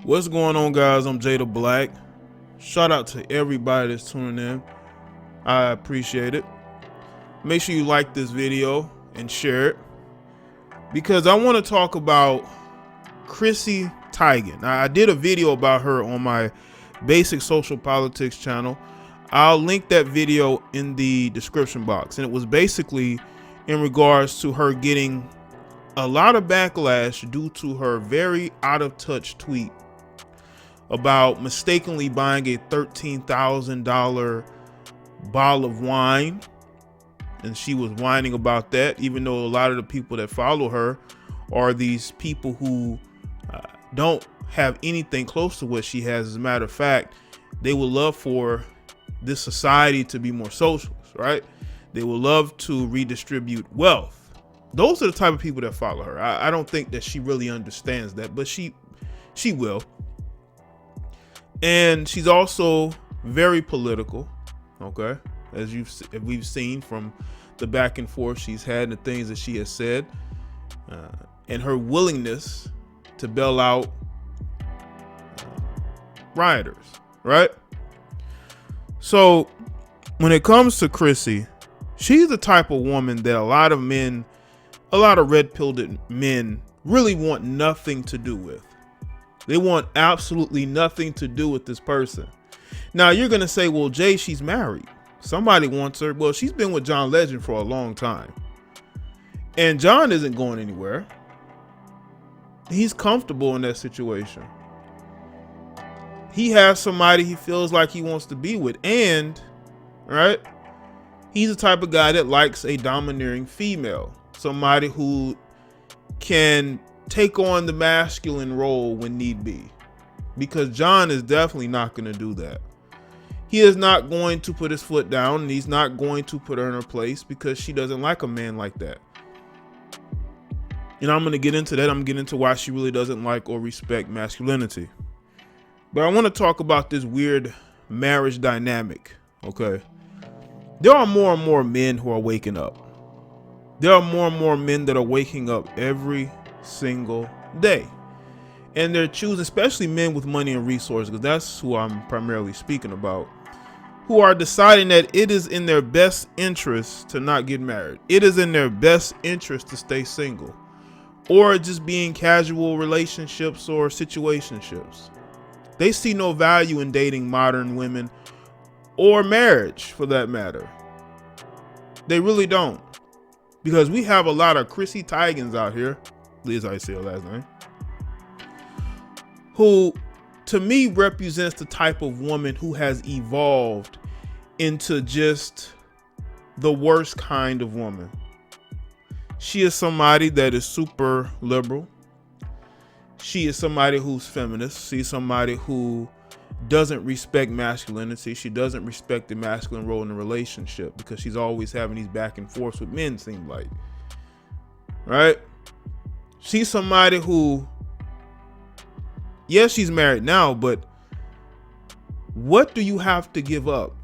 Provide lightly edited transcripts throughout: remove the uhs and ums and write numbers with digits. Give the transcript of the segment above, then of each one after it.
What's going on, guys? I'm Jaye the Black. Shout out to everybody that's tuning in. I appreciate it. Make sure you like this video and share it because I want to talk about Chrissy Teigen. Now, I did a video about her on my Basic Social Politics channel. I'll link that video in the description box. And it was basically in regards to her getting a lot of backlash due to her very out of touch tweet about mistakenly buying a $13,000 bottle of wine. And she was whining about that, even though a lot of the people that follow her are these people who don't have anything close to what she has. As a matter of fact, they would love for this society to be more socialist, right? They would love to redistribute wealth. Those are the type of people that follow her. I don't think that she really understands that, but she will. And she's also very political, okay? As we've seen from the back and forth she's had and the things that she has said, and her willingness to bail out rioters, right? So when it comes to Chrissy, she's the type of woman that a lot of red-pilled men really want nothing to do with. They want absolutely nothing to do with this person. Now you're going to say, well, Jaye, she's married. Somebody wants her. Well, she's been with John Legend for a long time. And John isn't going anywhere. He's comfortable in that situation. He has somebody he feels like he wants to be with. And, right, he's the type of guy that likes a domineering female. Somebody who can take on the masculine role when need be. Because John is definitely not going to do that. He is not going to put his foot down, and he's not going to put her in her place because she doesn't like a man like that. And I'm going to get into that. I'm going to get into why she really doesn't like or respect masculinity. But I want to talk about this weird marriage dynamic, okay? There are more and more men who are waking up. There are more and more men that are waking up every single day. And they're choosing, especially men with money and resources, because that's who I'm primarily speaking about, who are deciding that it is in their best interest to not get married. It is in their best interest to stay single, or just be in casual relationships or situationships. They see no value in dating modern women or marriage for that matter. They really don't. Because we have a lot of Chrissy Teigens out here, at least I say her last name, who to me represents the type of woman who has evolved into just the worst kind of woman. She is somebody that is super liberal. She is somebody who's feminist. She's somebody who doesn't respect masculinity. She doesn't respect the masculine role in a relationship because she's always having these back and forths with men, seem like. Right? She's somebody who, yes, she's married now, but what do you have to give up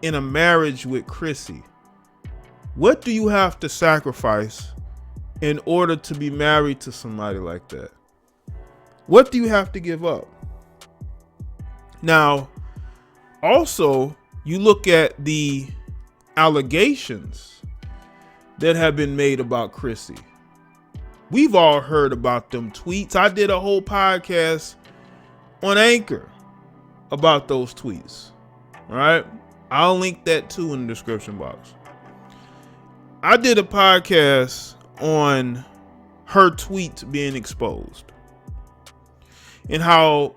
in a marriage with Chrissy? What do you have to sacrifice in order to be married to somebody like that? What do you have to give up? Now, also, you look at the allegations that have been made about Chrissy. We've all heard about them tweets. I did a whole podcast on Anchor about those tweets. All right. I'll link that too in the description box. I did a podcast on her tweets being exposed and how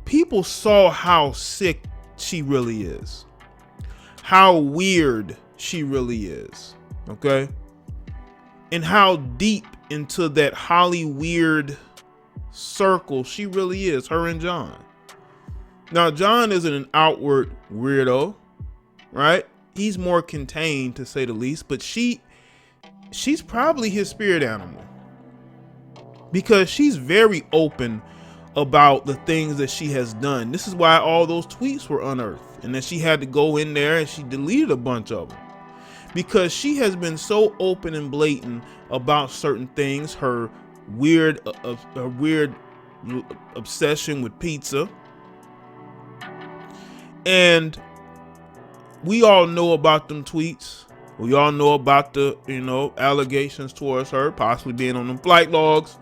people saw how sick she really is, how weird she really is. Okay. And how deep into that Holly weird circle she really is, her and John. Now, John isn't an outward weirdo, right? He's more contained, to say the least, but she's probably his spirit animal because she's very open about the things that she has done. This is why all those tweets were unearthed, and then she had to go in there and she deleted a bunch of them. Because she has been so open and blatant about certain things, her weird obsession with pizza. And we all know about them tweets. We all know about the, allegations towards her possibly being on them flight logs.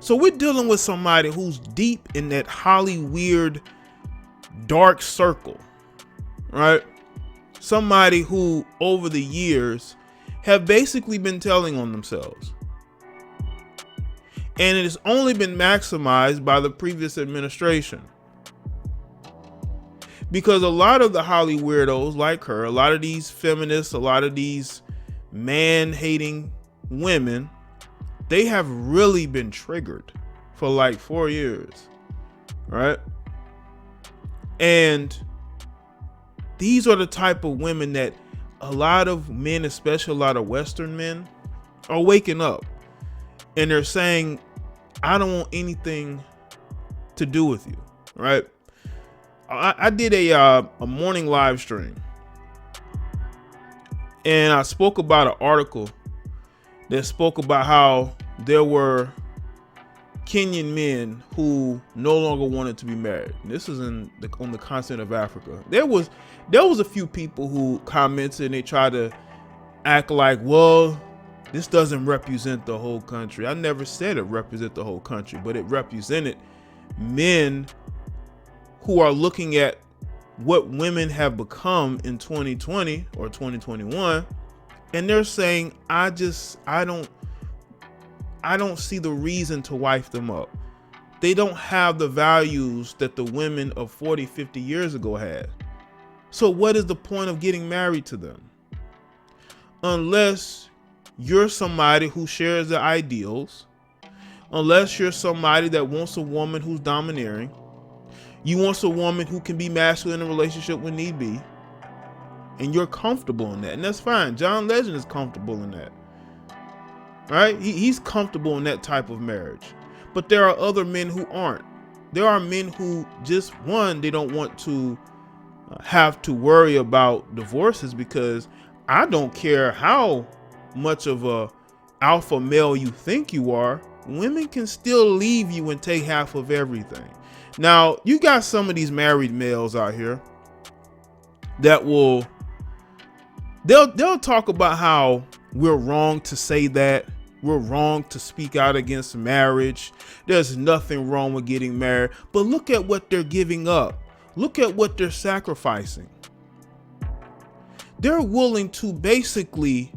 So we're dealing with somebody who's deep in that Hollywood dark circle, right? Somebody who over the years have basically been telling on themselves. And it has only been maximized by the previous administration. Because a lot of the Holly weirdos like her, a lot of these feminists, a lot of these man-hating women, they have really been triggered for like 4 years, right? And these are the type of women that a lot of men, especially a lot of Western men, are waking up. And they're saying, I don't want anything to do with you, right? I did a morning live stream. And I spoke about an article that spoke about how there were Kenyan men who no longer wanted to be married. This is on the continent of Africa. There was a few people who commented and they tried to act like, well, this doesn't represent the whole country. I never said it represent the whole country, but it represented men who are looking at what women have become in 2020 or 2021, and they're saying, I don't see the reason to wife them up. They don't have the values that the women of 40, 50 years ago had. So what is the point of getting married to them? Unless you're somebody who shares the ideals, unless you're somebody that wants a woman who's domineering, you want a woman who can be masculine in a relationship when need be, and you're comfortable in that, and that's fine. John Legend is comfortable in that, right? He's comfortable in that type of marriage. But there are other men who aren't. There are men who just, one, they don't want to have to worry about divorces, because I don't care how much of a alpha male you think you are, women can still leave you and take half of everything. Now, you got some of these married males out here that they'll talk about how we're wrong to say that. We're wrong to speak out against marriage. There's nothing wrong with getting married. But look at what they're giving up. Look at what they're sacrificing. They're willing to basically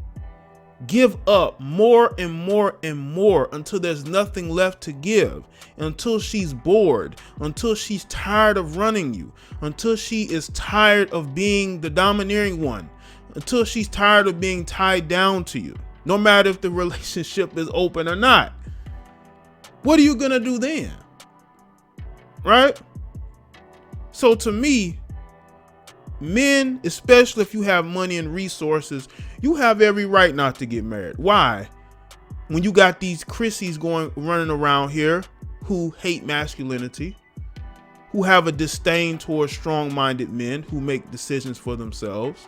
give up more and more and more until there's nothing left to give, until she's bored, until she's tired of running you, until she is tired of being the domineering one, until she's tired of being tied down to you, no matter if the relationship is open or not. What are you gonna do then? Right? So to me, men, especially if you have money and resources, you have every right not to get married. Why? When you got these Chrissies running around here who hate masculinity, who have a disdain towards strong-minded men who make decisions for themselves,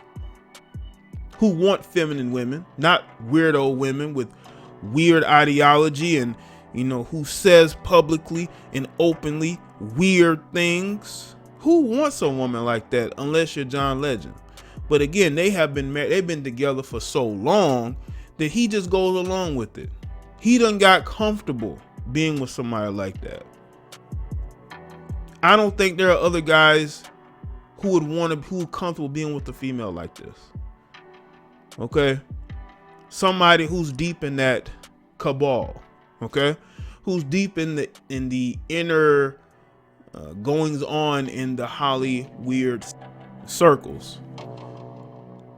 who want feminine women, not weirdo women with weird ideology, and who says publicly and openly weird things. Who wants a woman like that unless you're John Legend? But again, they've been together for so long that he just goes along with it. He done got comfortable being with somebody like that. I don't think there are other guys who are comfortable being with a female like this. Okay? Somebody who's deep in that cabal. Okay? Who's deep in the inner goings on in the Holly weird circles.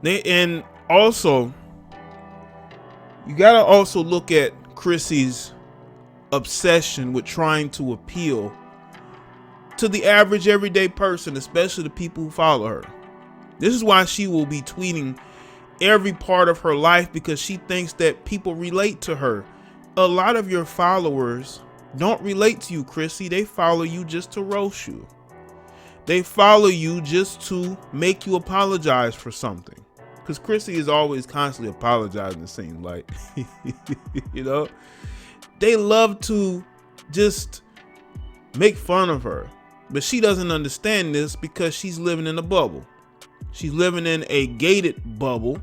And also, you gotta also look at Chrissy's obsession with trying to appeal to the average everyday person, especially the people who follow her. This is why she will be tweeting every part of her life, because she thinks that people relate to her. A lot of your followers don't relate to you, Chrissy. They follow you just to roast you. They follow you just to make you apologize for something. Because Chrissy is always constantly apologizing, it seems like. They love to just make fun of her. But she doesn't understand this because she's living in a bubble. She's living in a gated bubble.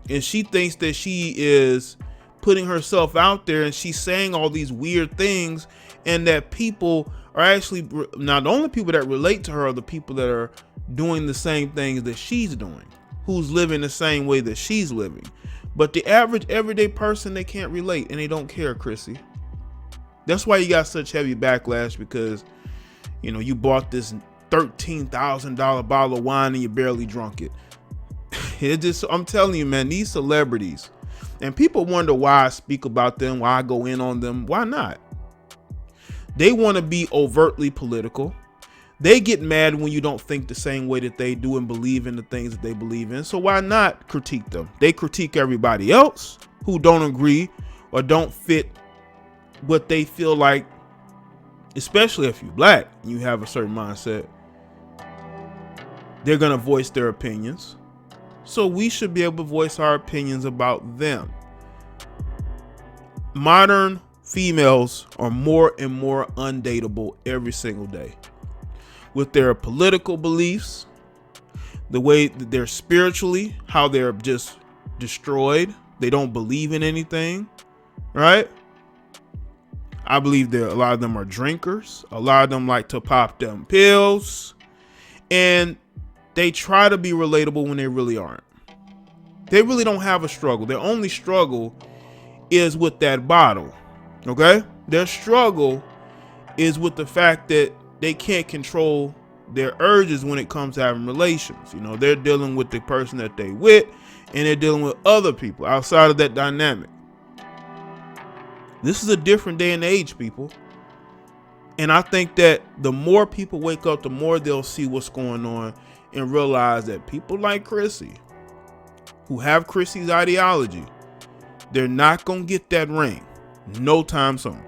And she thinks that she is putting herself out there and she's saying all these weird things, and that people are actually, now the only people that relate to her are the people that are doing the same things that she's doing, who's living the same way that she's living. But the average everyday person, they can't relate and they don't care, Chrissy. That's why you got such heavy backlash, because you know you bought this $13,000 bottle of wine and you barely drunk it. It just, I'm telling you, man, these celebrities, and people wonder why I speak about them, why I go in on them. Why not? They want to be overtly political. They get mad when you don't think the same way that they do and believe in the things that they believe in. So why not critique them? They critique everybody else who don't agree or don't fit what they feel like, especially if you're black and you have a certain mindset. They're going to voice their opinions. So we should be able to voice our opinions about them. Modern females are more and more undateable every single day, with their political beliefs, the way that they're spiritually, how they're just destroyed. They don't believe in anything, right? I believe that a lot of them are drinkers. A lot of them like to pop them pills, and they try to be relatable when they really aren't. They really don't have a struggle. Their only struggle is with that bottle, okay? Their struggle is with the fact that they can't control their urges when it comes to having relations. You know, they're dealing with the person that they with, and they're dealing with other people outside of that dynamic. This is a different day and age, people. And I think that the more people wake up, the more they'll see what's going on and realize that people like Chrissy, who have Chrissy's ideology, they're not going to get that ring no time soon.